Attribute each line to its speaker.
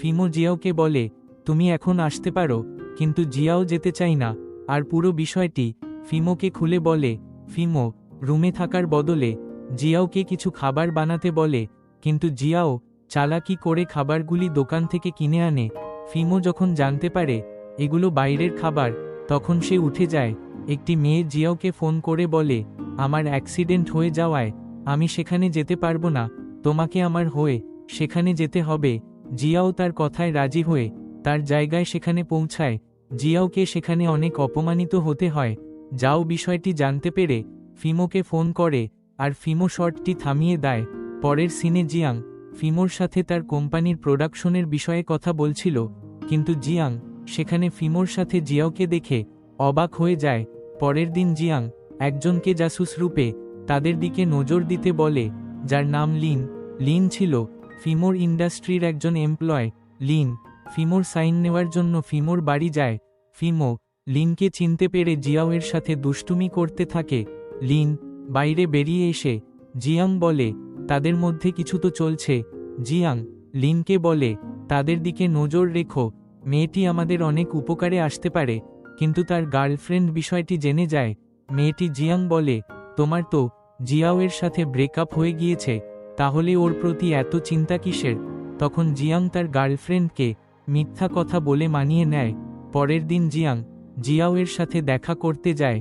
Speaker 1: ফিমো জিয়াওকে বলে, তুমি এখন আসতে পারো, কিন্তু জিয়াও যেতে চাই না। আর পুরো বিষয়টি ফিমোকে খুলে বলে। ফিমো রুমে থাকার বদলে জিয়াওকে কিছু খাবার বানাতে বলে, কিন্তু জিয়াও চালাকি করে খাবারগুলি দোকান থেকে কিনে আনে। ফিমো যখন জানতে পারে এগুলো বাইরের খাবার, তখন সে উঠে যায়। একটি মেয়ে জিয়াওকে ফোন করে বলে, আমার অ্যাক্সিডেন্ট হয়ে যাওয়ায় আমি সেখানে যেতে পারবো না, তোমাকে আমার হয়ে সেখানে যেতে হবে। জিয়াও তার কথায় রাজি হয়ে তার জায়গায় সেখানে পৌঁছায়। জিয়াওকে সেখানে অনেক অপমানিত হতে হয়। যাও বিষয়টি জানতে পেরে ফিমোকে ফোন করে, আর ফিমো শটটি থামিয়ে দেয়। পরের সিনে জিয়াং ফিমোর সাথে তার কোম্পানির প্রোডাকশনের বিষয়ে কথা বলছিল, কিন্তু জিয়াং সেখানে ফিমোর সাথে জিয়াওকে দেখে অবাক হয়ে যায়। পরের দিন জিয়াং একজনকে জাসুস রূপে তাদের দিকে নজর দিতে বলে, যার নাম লিন। লিন ছিল ফিমোর ইন্ডাস্ট্রির একজন এমপ্লয়। লিন ফিমোর সাইন নেওয়ার জন্য ফিমোর বাড়ি যায়। ফিমো লিনকে চিনতে পেরে জিয়াওয়ের সাথে দুষ্টুমি করতে থাকে। লিন বাইরে বেরিয়ে এসে জিয়াং বলে, তাদের মধ্যে কিছু তো চলছে। জিয়াং লিনকে বলে, তাদের দিকে নজর রেখো, মেয়েটি আমাদের অনেক উপকারে আসতে পারে। কিন্তু তার গার্লফ্রেন্ড বিষয়টি জেনে যায়। মেয়েটি জিয়াং বলে, তোমার তো জিয়াওয়ের সাথে ব্রেকআপ হয়ে গিয়েছে, তাহলে ওর প্রতি এত চিন্তা কিসের? তখন জিয়াং তার গার্লফ্রেন্ডকে মিথ্যা কথা বলে মানিয়ে নেয়। পরের দিন জিয়াং জিয়াওয়ের সাথে দেখা করতে যায়।